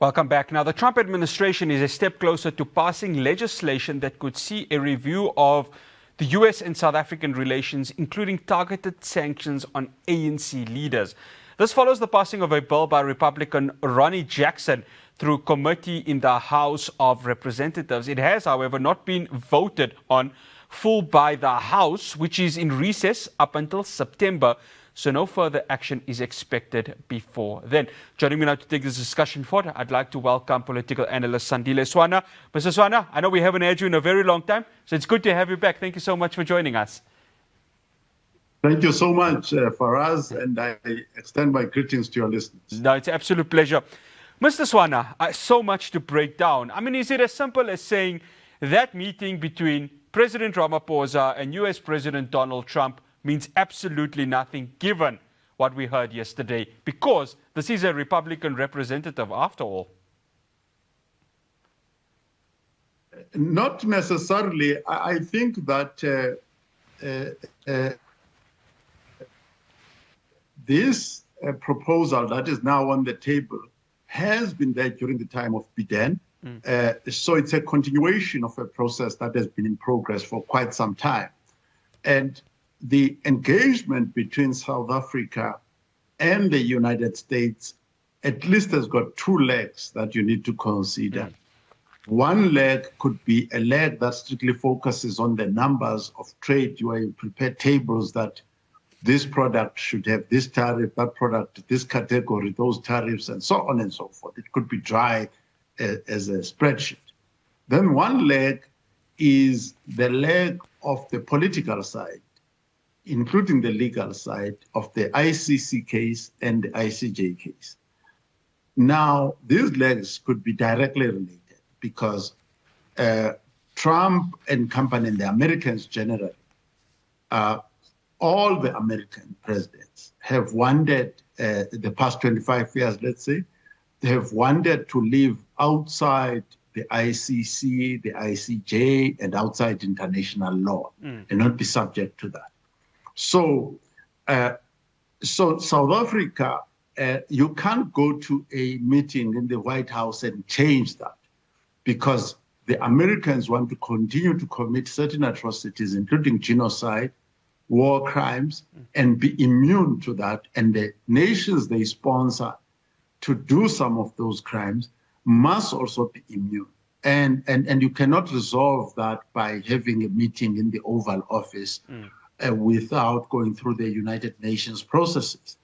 Welcome back. Now, the Trump administration is a step closer to passing legislation that could see a review of the US and South African relations, including targeted sanctions on ANC leaders. This follows the passing of a bill by Republican Ronny Jackson through committee in the House of Representatives. It has, however, not been voted on full by the House, which is in recess up until September. So no further action is expected before then. Joining me now to take this discussion forward, I'd like to welcome political analyst Sandile Swana. Mr. Swana, I know we haven't had you in a very long time, so it's good to have you back. Thank you so much for joining us. Thank you so much, Faraz, and I extend my greetings to your listeners. No, it's an absolute pleasure. Mr. Swana, so much to break down. I mean, is it as simple as saying that meeting between President Ramaphosa and US President Donald Trump means absolutely nothing given what we heard yesterday, because this is a Republican representative after all? Not necessarily. I think that this proposal that is now on the table has been there during the time of Biden. So it's a continuation of a process that has been in progress for quite some time. And the engagement between South Africa and the United States at least has got two legs that you need to consider. One leg could be a leg that strictly focuses on the numbers of trade, where you prepare tables that this product should have this tariff, that product, this category, those tariffs, and so on and so forth. It could be dry as a spreadsheet. Then one leg is the leg of the political side, including the legal side of the ICC case and the ICJ case. Now, these legs could be directly related because Trump and company and the Americans generally, all the American presidents have wanted, the past 25 years, let's say, they have wanted to live outside the ICC, the ICJ, and outside international law, and not be subject to that. So South Africa, you can't go to a meeting in the White House and change that, because the Americans want to continue to commit certain atrocities, including genocide, war crimes, and be immune to that. And the nations they sponsor to do some of those crimes must also be immune. And you cannot resolve that by having a meeting in the Oval Office without going through the United Nations processes.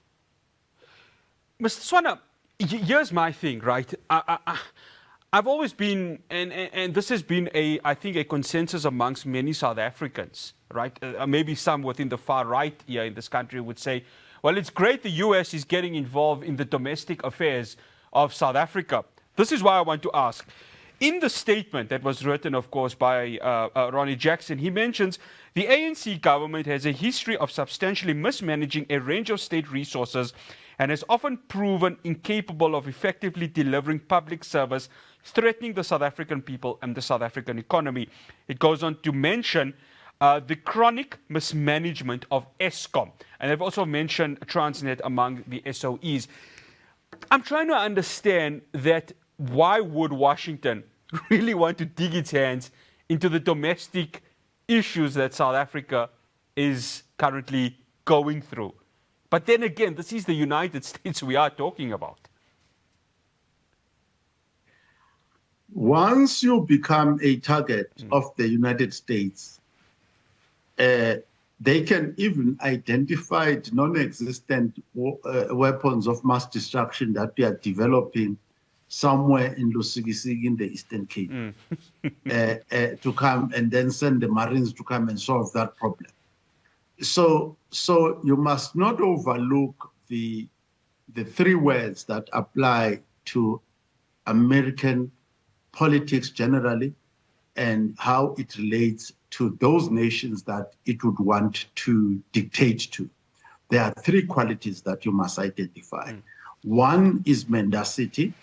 Mr. Swana, here's my thing, right? I've always been, and this has been, I think, a consensus amongst many South Africans, right? Maybe some within the far right here in this country would say, well, it's great the US is getting involved in the domestic affairs of South Africa. This is why I want to ask. In the statement that was written, of course, by Ronny Jackson, he mentions the ANC government has a history of substantially mismanaging a range of state resources and has often proven incapable of effectively delivering public service, threatening the South African people and the South African economy. It goes on to mention the chronic mismanagement of Eskom, and they've also mentioned Transnet among the SOEs. I'm trying to understand that. Why would Washington really want to dig its hands into the domestic issues that South Africa is currently going through? But then again, this is the United States we are talking about. Once you become a target of the United States, they can even identify non-existent weapons of mass destruction that they are developing somewhere in Lusikisiki in the Eastern Cape to come and then send the Marines to come and solve that problem. So you must not overlook the three words that apply to American politics generally and how it relates to those nations that it would want to dictate to. There are three qualities that you must identify. One is mendacity.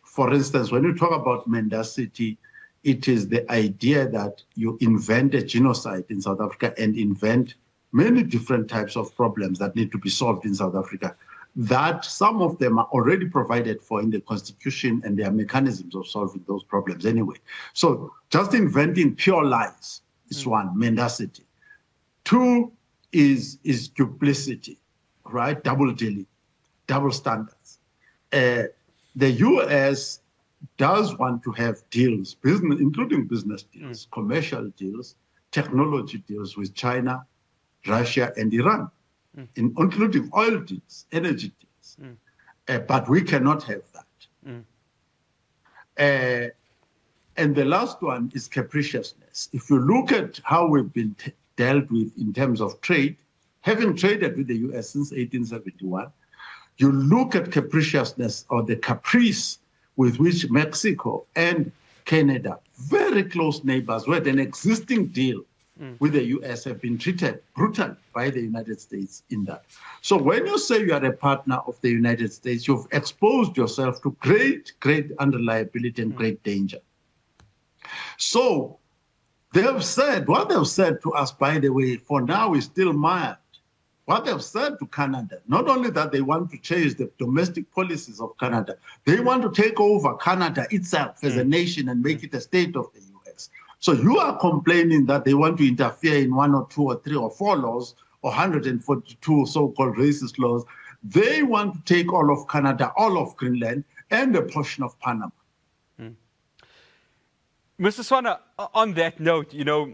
For instance, when you talk about mendacity, it is the idea that you invent a genocide in South Africa and invent many different types of problems that need to be solved in South Africa. that some of them are already provided for in the Constitution, and there are mechanisms of solving those problems anyway. So just inventing pure lies is one, mendacity. Two is duplicity, right? Double dealing, double standards. The US does want to have deals, business, including business deals, commercial deals, technology deals with China, Russia, and Iran, including oil deals, energy deals. But we cannot have that. And the last one is capriciousness. If you look at how we've been dealt with in terms of trade, having traded with the US since 1871, you look at capriciousness or the caprice with which Mexico and Canada, very close neighbors who had an existing deal with the US, have been treated brutally by the United States in that. So when you say you are a partner of the United States, you've exposed yourself to great unreliability and great danger. So they have said, what they've said to us, by the way, for now is still mild. What they've said to Canada, not only that they want to change the domestic policies of Canada, they want to take over Canada itself as a nation and make it a state of the US. So you are complaining that they want to interfere in 1 or 2 or 3 or 4 laws, or 142 so-called racist laws. They want to take all of Canada, all of Greenland, and a portion of Panama. Mr. Swana, on that note, you know,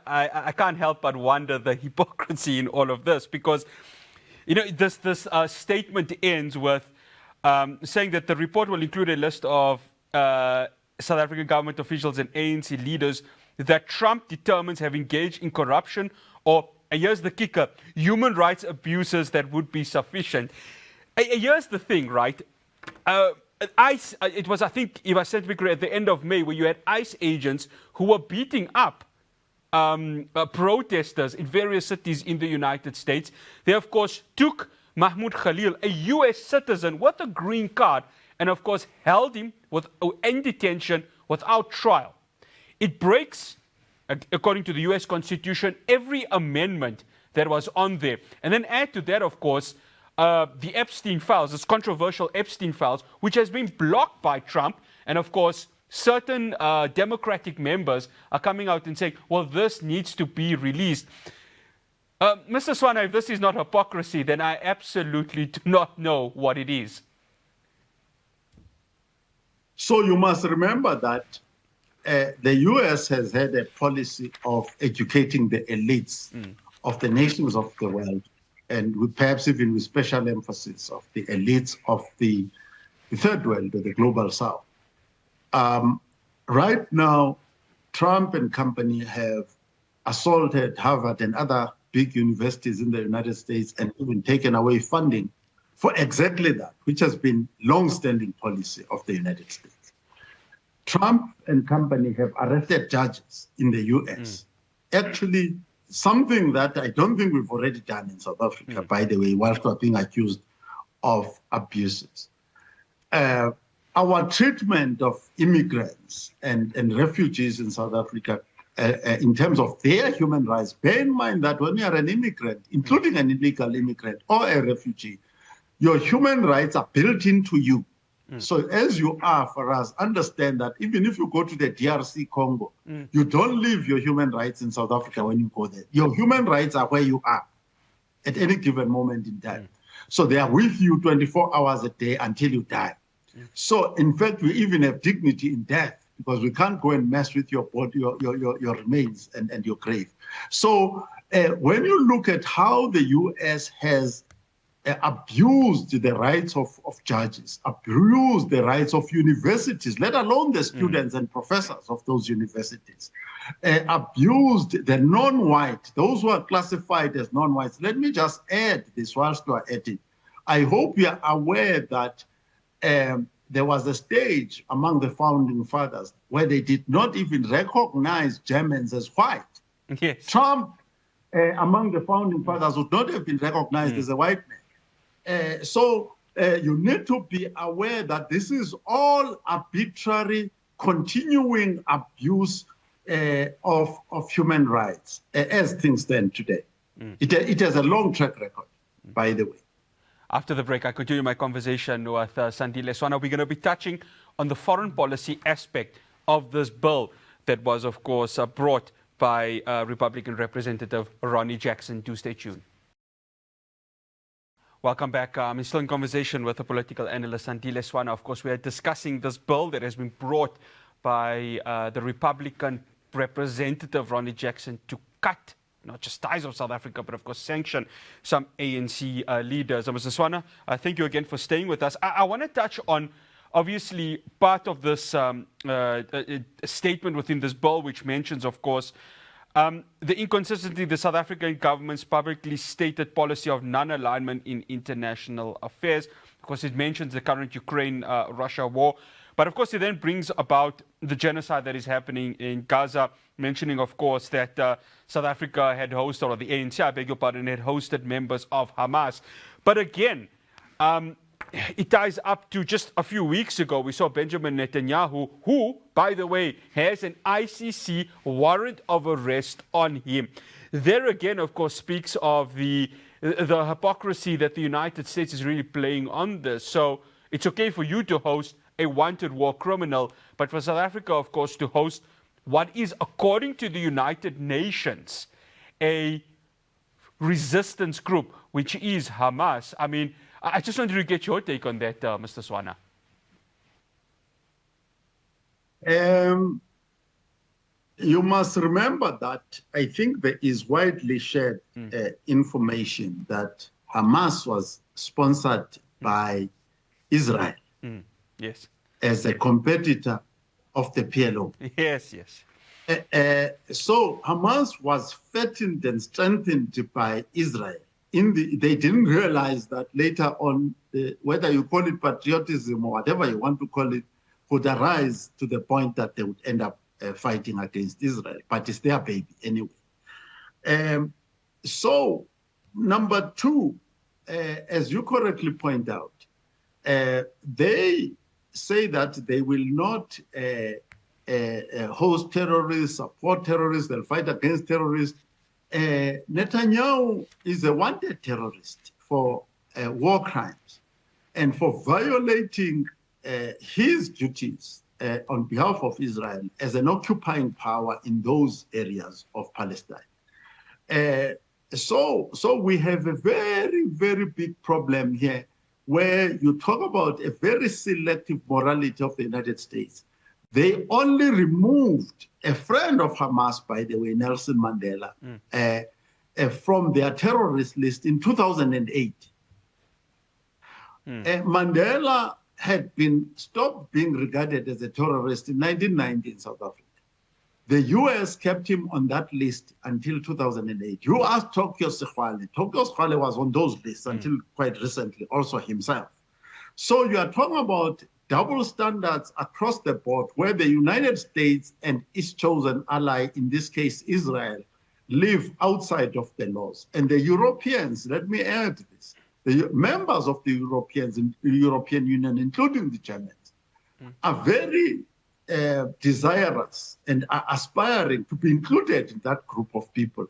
I can't help but wonder the hypocrisy in all of this, because, you know, this statement ends with saying that the report will include a list of South African government officials and ANC leaders that Trump determines have engaged in corruption or, and here's the kicker, human rights abuses that would be sufficient. Here's the thing, right? ICE, it was, I think, if I said to be correct, at the end of May, where you had ICE agents who were beating up protesters in various cities in the United States. They, of course, took Mahmoud Khalil, a U.S. citizen with a green card, and, of course, held him in detention without trial. It breaks, according to the U.S. Constitution, every amendment that was on there. And then add to that, of course, the Epstein files, this controversial Epstein files, which has been blocked by Trump. And of course, certain Democratic members are coming out and saying, well, this needs to be released. Mr. Swana, if this is not hypocrisy, then I absolutely do not know what it is. So you must remember that the US has had a policy of educating the elites of the nations of the world, and perhaps even with special emphasis of the elites of the third world, or the global south. Right now, Trump and company have assaulted Harvard and other big universities in the United States and even taken away funding for exactly that, which has been long-standing policy of the United States. Trump and company have arrested judges in the US. Actually, something that I don't think we've already done in South Africa, by the way, whilst we're being accused of abuses. Our treatment of immigrants and refugees in South Africa, in terms of their human rights, bear in mind that when you are an immigrant, including an illegal immigrant or a refugee, your human rights are built into you. So as you are, for us, understand that even if you go to the DRC Congo, you don't leave your human rights in South Africa when you go there. Your human rights are where you are at any given moment in time. So they are with you 24 hours a day until you die. So in fact, we even have dignity in death, because we can't go and mess with your body, your remains and your grave. So when you look at how the US has abused the rights of judges, abused the rights of universities, let alone the students and professors of those universities, abused the non-white, those who are classified as non-whites. Let me just add this whilst you are at it. I hope you are aware that there was a stage among the founding fathers where they did not even recognize Germans as white. Yes. Trump, among the founding fathers, would not have been recognized as a white man. So you need to be aware that this is all arbitrary, continuing abuse of human rights as things stand today. It has a long track record, by the way. After the break, I continue my conversation with Sandile Swana. We're going to be touching on the foreign policy aspect of this bill that was, of course, brought by Republican Representative Ronny Jackson. Do stay tuned. Welcome back. I'm still in conversation with the political analyst Sandile Swana. Of course, we are discussing this bill that has been brought by the Republican Representative Ronny Jackson to cut not just ties of South Africa, but of course sanction some ANC leaders. Mr. Swana, thank you again for staying with us. I want to touch on, obviously, part of this statement within this bill, which mentions, of course, the inconsistency of the South African government's publicly stated policy of non-alignment in international affairs. Of course, it mentions the current Ukraine-Russia war. But of course, it then brings about the genocide that is happening in Gaza, mentioning, of course, that South Africa had hosted, or the ANC, I beg your pardon, had hosted members of Hamas. But again, it ties up to just a few weeks ago, we saw Benjamin Netanyahu, who, by the way, has an ICC warrant of arrest on him. There again, of course, speaks of the hypocrisy that the United States is really playing on this. So it's okay for you to host a wanted war criminal, but for South Africa, of course, to host what is, according to the United Nations, a resistance group, which is Hamas. I mean, I just wanted to get your take on that, Mr. Swana. You must remember that I think there is widely shared information that Hamas was sponsored by Israel. Yes. As a competitor of the PLO. Yes, yes. So Hamas was fattened and strengthened by Israel. They didn't realize that later on, whether you call it patriotism or whatever you want to call it, would arise to the point that they would end up fighting against Israel. But it's their baby anyway. So, number two, as you correctly point out, they say that they will not host terrorists, support terrorists, they'll fight against terrorists. Netanyahu is a wanted terrorist for war crimes and for violating his duties on behalf of Israel as an occupying power in those areas of Palestine. So we have a very, very big problem here, where you talk about a very selective morality of the United States. They only removed a friend of Hamas, by the way, Nelson Mandela, from their terrorist list in 2008. Mandela had been stopped being regarded as a terrorist in 1990 in South Africa. The US kept him on that list until 2008. You asked Tokyo Sexwale. Tokyo Sexwale was on those lists until quite recently, also himself. So you are talking about double standards across the board, where the United States and its chosen ally, in this case Israel, live outside of the laws. And the Europeans, let me add this, the members of the European Union, including the Germans, are very desirous and are aspiring to be included in that group of people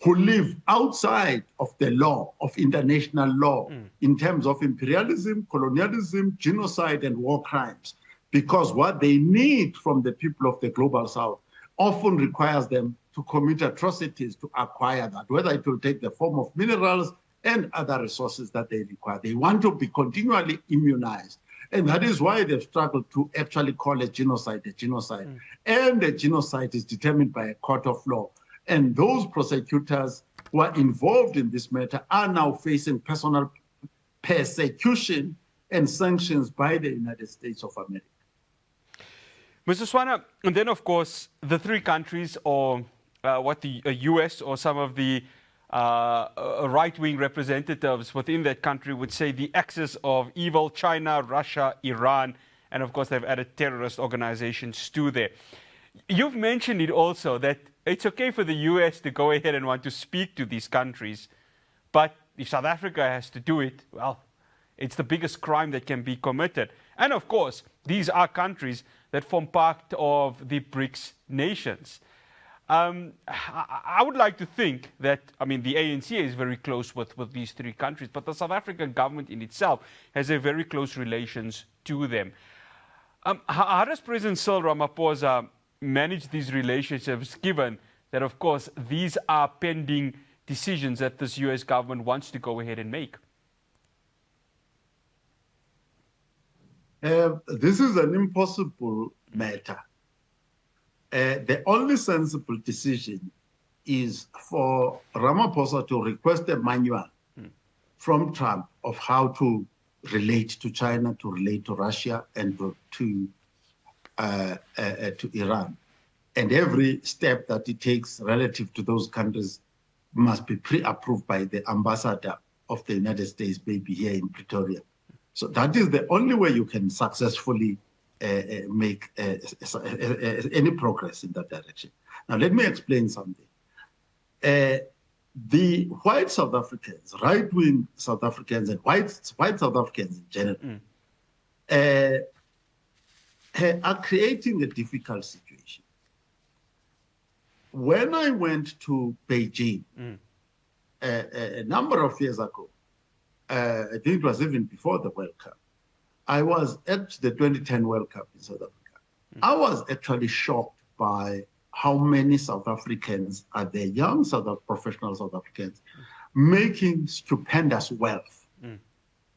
who live outside of the law, of international law, in terms of imperialism, colonialism, genocide, and war crimes. Because what they need from the people of the global south often requires them to commit atrocities to acquire that, whether it will take the form of minerals and other resources that they require. They want to be continually immunized. And that is why they've struggled to actually call a genocide a genocide. And a genocide is determined by a court of law. And those prosecutors who are involved in this matter are now facing personal persecution and sanctions by the United States of America. Mr. Swana, and then, of course, the three countries, or what the US or some of the right-wing representatives within that country would say the axis of evil: China, Russia, Iran, and of course they've added terrorist organizations to there. You've mentioned it also that it's okay for the US to go ahead and want to speak to these countries, but if South Africa has to do it, well, it's the biggest crime that can be committed. And of course, these are countries that form part of the BRICS nations. I would like to think that, I mean, the ANC is very close with these three countries, but the South African government in itself has a very close relations to them. How does President Cyril Ramaphosa manage these relationships, given that, of course, these are pending decisions that this US government wants to go ahead and make? This is an impossible matter. The only sensible decision is for Ramaphosa to request a manual from Trump of how to relate to China, to relate to Russia, and to Iran. And every step that he takes relative to those countries must be pre-approved by the ambassador of the United States, maybe here in Pretoria. So that is the only way you can successfully make any progress in that direction. Now, let me explain something. The white South Africans, right-wing South Africans, and white South Africans in general, are creating a difficult situation. When I went to Beijing a number of years ago, I think it was even before the World Cup, I was at the 2010 World Cup in South Africa. I was actually shocked by how many South Africans are there, young professional South Africans, making stupendous wealth,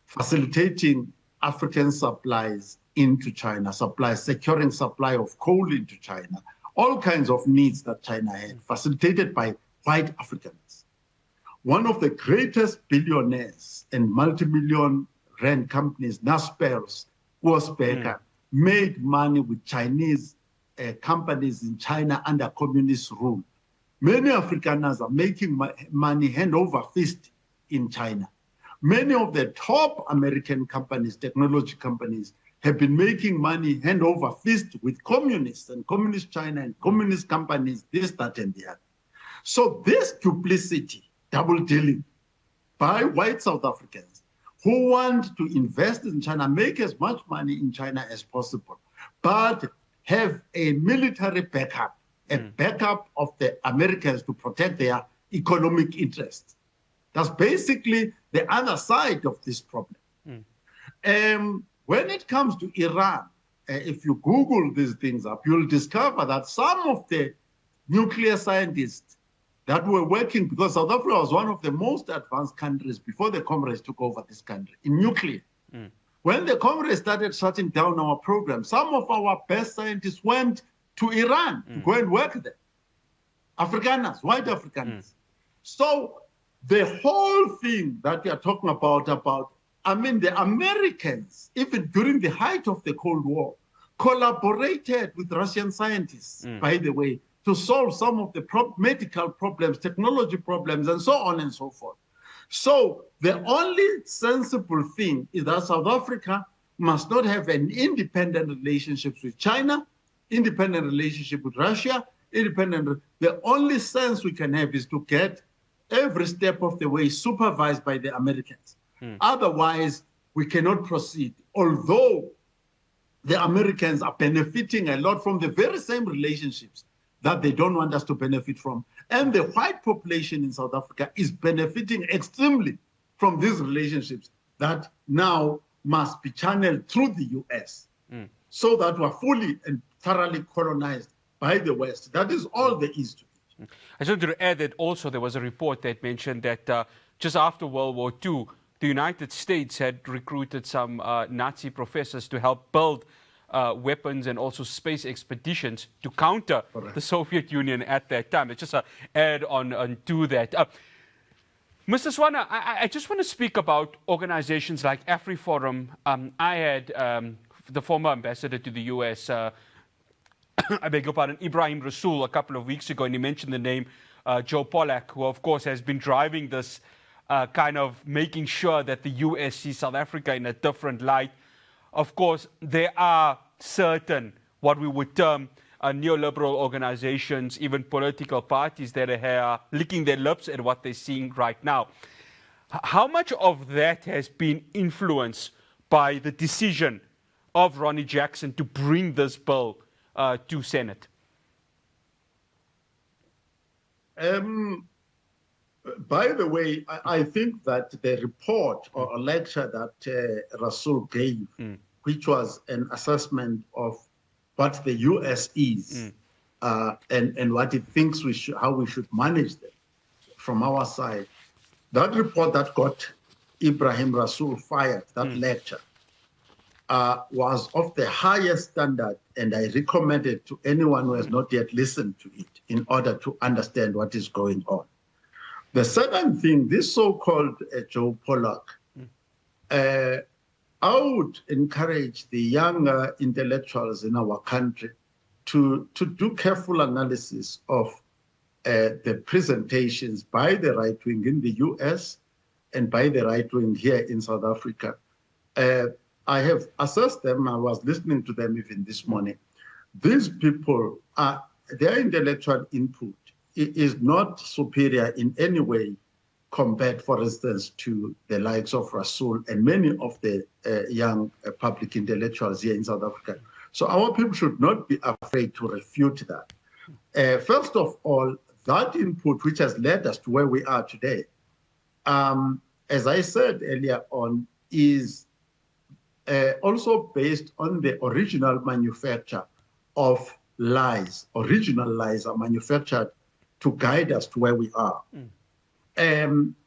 facilitating African supplies into China, securing supply of coal into China, all kinds of needs that China had, facilitated by white Africans. One of the greatest billionaires and multi-million rand companies, Naspers, made money with Chinese companies in China under communist rule. Many Afrikaners are making money hand over fist in China. Many of the top American companies, technology companies, have been making money hand over fist with communists and communist China and communist companies, this, that, and the other. So this duplicity, double dealing by white South Africans who want to invest in China, make as much money in China as possible, but have a military backup, a backup of the Americans to protect their economic interests. That's basically the other side of this problem. When it comes to Iran, if you Google these things up, you'll discover that some of the nuclear scientists that were working, because South Africa was one of the most advanced countries before the Comrades took over this country in nuclear. When the Comrades started shutting down our program, some of our best scientists went to Iran to go and work there. Afrikaners, white Afrikaners. So the whole thing that we are talking about, I mean, the Americans, even during the height of the Cold War, collaborated with Russian scientists, by the way, to solve some of the medical problems, technology problems, and so on and so forth. So the only sensible thing is that South Africa must not have an independent relationship with China, independent relationship with Russia, independent. The only sense we can have is to get every step of the way supervised by the Americans. Otherwise, we cannot proceed. Although the Americans are benefiting a lot from the very same relationships that they don't want us to benefit from. And the white population in South Africa is benefiting extremely from these relationships that now must be channeled through the US so that we're fully and thoroughly colonized by the West. That is all there is to it. I just wanted to add that also there was a report that mentioned that just after World War II, the United States had recruited some Nazi professors to help build weapons and also space expeditions to counter the Soviet Union at that time. It's just an add on to that. Mr. Swana, I just want to speak about organizations like AfriForum. I had the former ambassador to the US, I beg your pardon, Ibrahim Rasool, a couple of weeks ago, and he mentioned the name Joe Pollack, who of course has been driving this kind of making sure that the US sees South Africa in a different light. Of course, there are certain, what we would term, neoliberal organizations, even political parties that are licking their lips at what they're seeing right now. How much of that has been influenced by the decision of Ronny Jackson to bring this bill to Senate? By the way, I think that the report or a lecture that Rasul gave, which was an assessment of what the US is and what it thinks how we should manage them from our side, that report that got Ibrahim Rasul fired, that lecture, was of the highest standard, and I recommend it to anyone who has not yet listened to it in order to understand what is going on. The second thing, this so-called Joe Pollock, I would encourage the younger intellectuals in our country to do careful analysis of the presentations by the right wing in the US and by the right wing here in South Africa. I have assessed them. I was listening to them even this morning. These people, their intellectual input is not superior in any way compared, for instance, to the likes of Rasul and many of the young public intellectuals here in South Africa. So our people should not be afraid to refute that. First of all, that input which has led us to where we are today, as I said earlier on, is also based on the original manufacture of lies. Original lies are manufactured to guide us to where we are.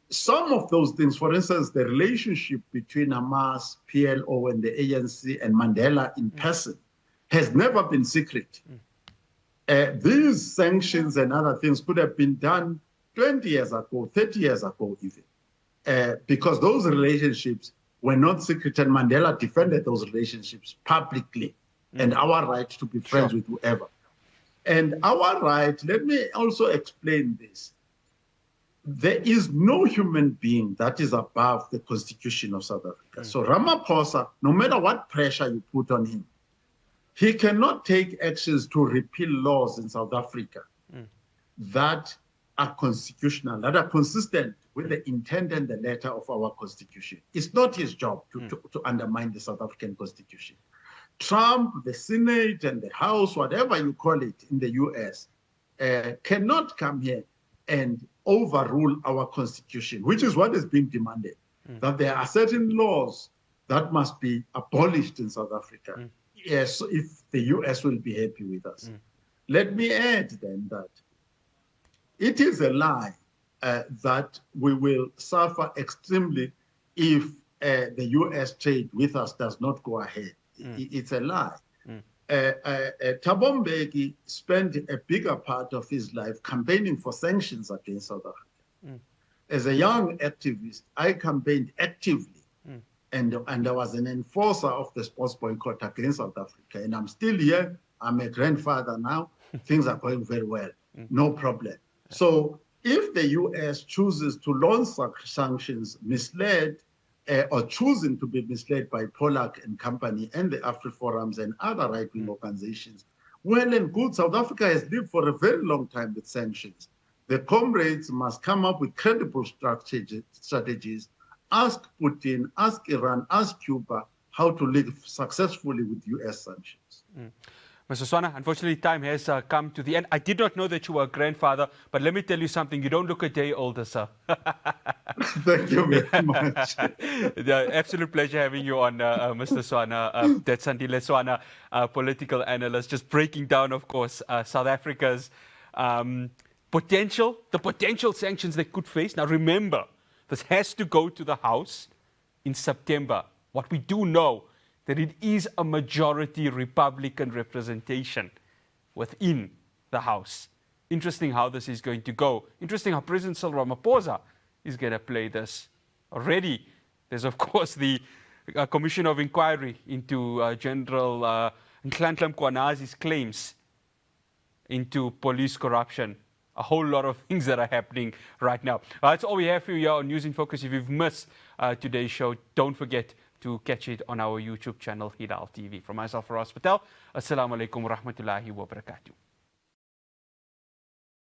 Some of those things, for instance, the relationship between Hamas, PLO, and the ANC and Mandela in person has never been secret. These sanctions and other things could have been done 20 years ago, 30 years ago even, because those relationships were not secret, and Mandela defended those relationships publicly and our right to be friends with whoever. And our right, let me also explain this. There is no human being that is above the Constitution of South Africa. So Ramaphosa, no matter what pressure you put on him, he cannot take actions to repeal laws in South Africa that are constitutional, that are consistent with the intent and the letter of our Constitution. It's not his job to undermine the South African Constitution. Trump, the Senate, and the House, whatever you call it in the US, cannot come here and overrule our Constitution, which is what is being demanded, that there are certain laws that must be abolished in South Africa. Yes, if the US will be happy with us. Let me add then that it is a lie that we will suffer extremely if the US trade with us does not go ahead. It's a lie. Thabo Mbeki spent a bigger part of his life campaigning for sanctions against South Africa. As a young activist, I campaigned actively, and I was an enforcer of the sports boycott against South Africa. And I'm still here. I'm a grandfather now. Things are going very well. No problem. So if the US chooses to launch sanctions misled or choosing to be misled by Pollock and company and the AfriForums and other right-wing organizations, well and good. South Africa has lived for a very long time with sanctions. The comrades must come up with credible strategies, ask Putin, ask Iran, ask Cuba how to live successfully with US sanctions. Mr. Swana, unfortunately, time has come to the end. I did not know that you were a grandfather, but let me tell you something. You don't look a day older, sir. Thank you very much. Absolute pleasure having you on, Mr. Swana. That's Sandile Swana, political analyst, just breaking down, of course, South Africa's the potential sanctions they could face. Now, remember, this has to go to the House in September. What we do know that it is a majority Republican representation within the House. Interesting how this is going to go. Interesting how President Cyril Ramaphosa is going to play this. Already, there's of course the Commission of Inquiry into General Nhlanhla Mkhwanazi's claims into police corruption. A whole lot of things that are happening right now. That's all we have for you here on News in Focus. If you've missed today's show, don't forget to catch it on our YouTube channel, Hilaal TV. From myself, Ross Patel, Assalamu alaikum wa rahmatullahi wa barakatuh.